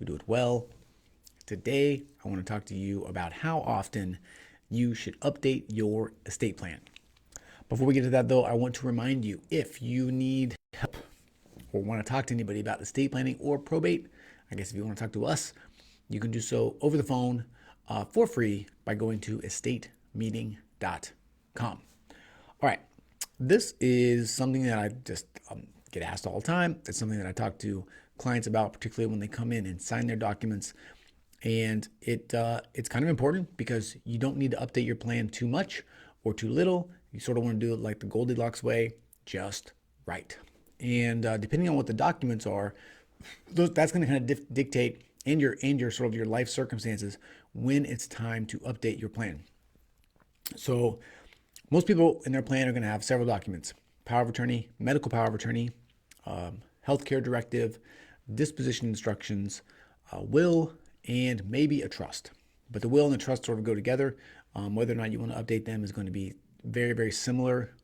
we do it well. Today, I want to talk to you about how often you should update your estate plan. Before we get to that, though, I want to remind you, if you need help or want to talk to anybody about estate planning or probate, I guess if you want to talk to us, you can do so over the phone for free by going to estatemeeting.com. All right, this is something that I just get asked all the time. It's something that I talk to clients about, particularly when they come in and sign their documents. And it's kind of important because you don't need to update your plan too much or too little. You sort of want to do it like the Goldilocks way, just right. And depending on what the documents are, that's going to kind of dictate and your sort of your life circumstances when it's time to update your plan. So most people in their plan are going to have several documents: power of attorney, medical power of attorney, healthcare directive, disposition instructions, will, and maybe a trust. But the will and the trust sort of go together. Whether or not you want to update them is going to be very, very similar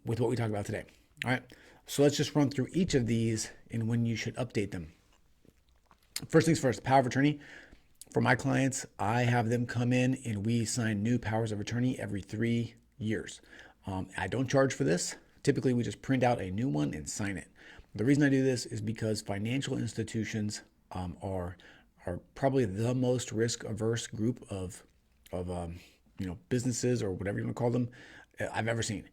with what we talk about today. All right. So let's just run through each of these and when you should update them. First things first, power of attorney. For my clients, I have them come in and we sign new powers of attorney every 3 years. I don't charge for this. Typically, we just print out a new one and sign it. The reason I do this is because financial institutions are probably the most risk-averse group of businesses or whatever you want to call them I've ever seen.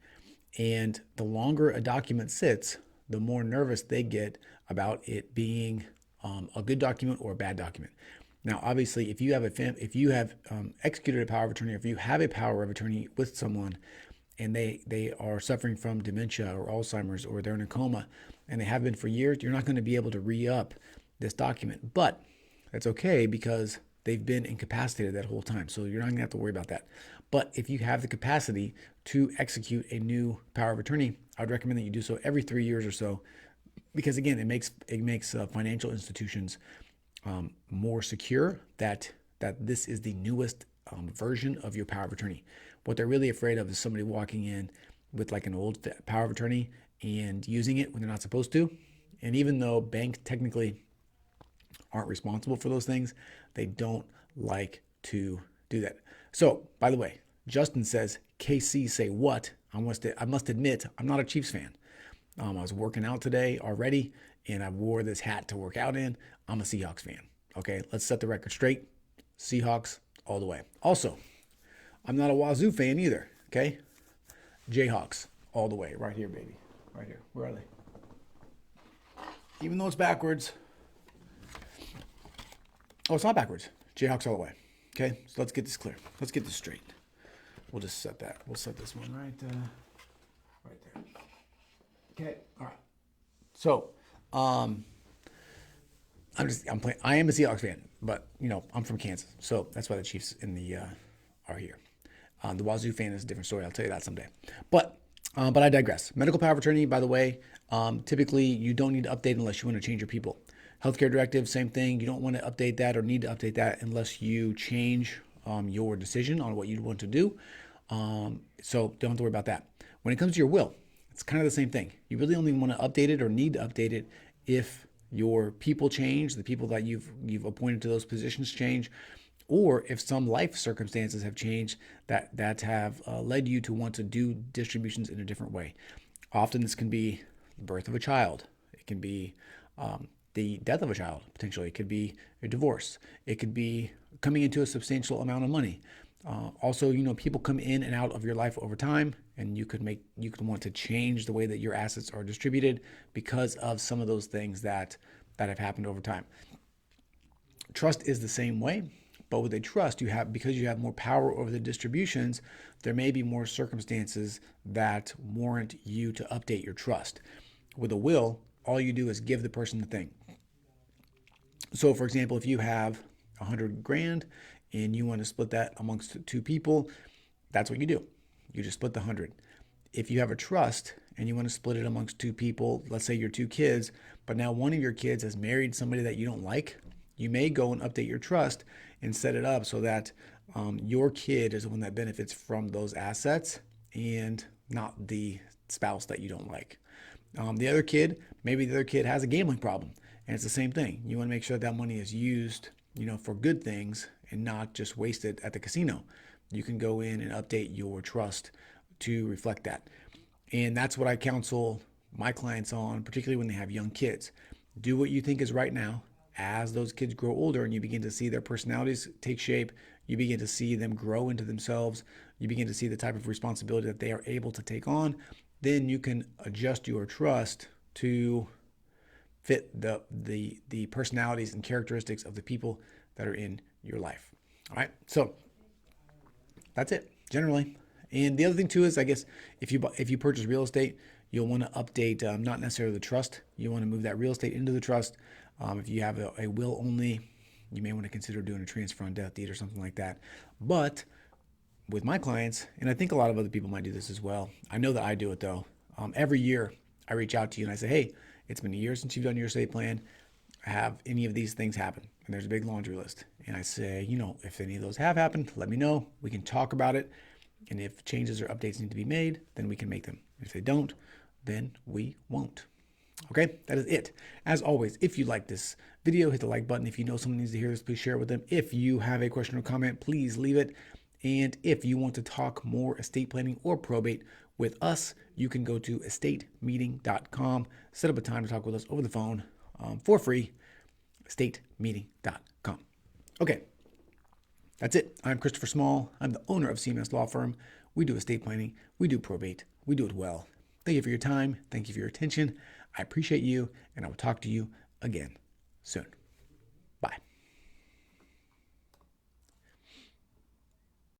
And the longer a document sits, the more nervous they get about it being a good document or a bad document. Now, obviously, if you have executed a power of attorney, or if you have a power of attorney with someone, and they are suffering from dementia or Alzheimer's, or they're in a coma, and they have been for years, you're not going to be able to re-up this document. But that's okay because they've been incapacitated that whole time. So you're not going to have to worry about that. But if you have the capacity to execute a new power of attorney, I would recommend that you do so every 3 years or so, because again, it makes financial institutions more secure that this is the newest version of your power of attorney. What they're really afraid of is somebody walking in with like an old power of attorney and using it when they're not supposed to. And even though banks technically aren't responsible for those things, they don't like to do that. So, by the way, Justin says, KC say what? I must admit, I'm not a Chiefs fan. I was working out today already, and I wore this hat to work out in. I'm a Seahawks fan. Okay, let's set the record straight. Seahawks all the way. Also, I'm not a Wazoo fan either. Okay, Jayhawks all the way. Right here, baby. Right here. Where are they? Even though it's backwards. Oh, it's not backwards. Jayhawks all the way. Okay, so let's get this clear. Let's get this straight. We'll just set that. We'll set this one right there. Okay, all right. So, I'm playing. I am a Seahawks fan, but I'm from Kansas, so that's why the Chiefs are here. The Wazoo fan is a different story. I'll tell you that someday. But I digress. Medical power of attorney, by the way, typically you don't need to update unless you want to change your people. Healthcare directive, same thing. You don't want to update that or need to update that unless you change your decision on what you want to do. So don't have to worry about that. When it comes to your will, it's kind of the same thing. You really only want to update it or need to update it if your people change, the people that you've appointed to those positions change, or if some life circumstances have changed that have led you to want to do distributions in a different way. Often this can be the birth of a child. It can be the death of a child, potentially. It could be a divorce. It could be coming into a substantial amount of money. Also, people come in and out of your life over time, and you could want to change the way that your assets are distributed because of some of those things that have happened over time. Trust is the same way, but with a trust, because you have more power over the distributions, there may be more circumstances that warrant you to update your trust. With a will, all you do is give the person the thing. So, for example, if you have $100,000 and you want to split that amongst two people, that's what you do. You just split the 100. If you have a trust and you want to split it amongst two people, let's say your two kids, but now one of your kids has married somebody that you don't like, you may go and update your trust and set it up so that your kid is the one that benefits from those assets and not the spouse that you don't like. Maybe the other kid has a gambling problem And it's the same thing. You want to make sure that money is used, for good things and not just wasted at the casino. You can go in and update your trust to reflect that. And that's what I counsel my clients on, particularly when they have young kids. Do what you think is right now. As those kids grow older and you begin to see their personalities take shape, you begin to see them grow into themselves, you begin to see the type of responsibility that they are able to take on, then you can adjust your trust to fit the personalities and characteristics of the people that are in your life. All right, so that's it generally. And the other thing too is, I guess, if you purchase real estate, you'll want to update not necessarily the trust. You want to move that real estate into the trust. If you have a will only, you may want to consider doing a transfer on death deed or something like that. But with my clients, and I think a lot of other people might do this as well. I know that I do it though. Every year I reach out to you and I say, hey, it's been a year since you've done your estate plan. Have any of these things happen? And there's a big laundry list. And I say, if any of those have happened, let me know. We can talk about it. And if changes or updates need to be made, then we can make them. If they don't, then we won't. Okay, that is it. As always, if you like this video, hit the like button. If you know someone needs to hear this, please share it with them. If you have a question or comment, please leave it. And if you want to talk more estate planning or probate with us, you can go to estatemeeting.com, set up a time to talk with us over the phone for free, estatemeeting.com. Okay, that's it. I'm Christopher Small. I'm the owner of CMS Law Firm. We do estate planning. We do probate. We do it well. Thank you for your time. Thank you for your attention. I appreciate you, and I will talk to you again soon. Bye.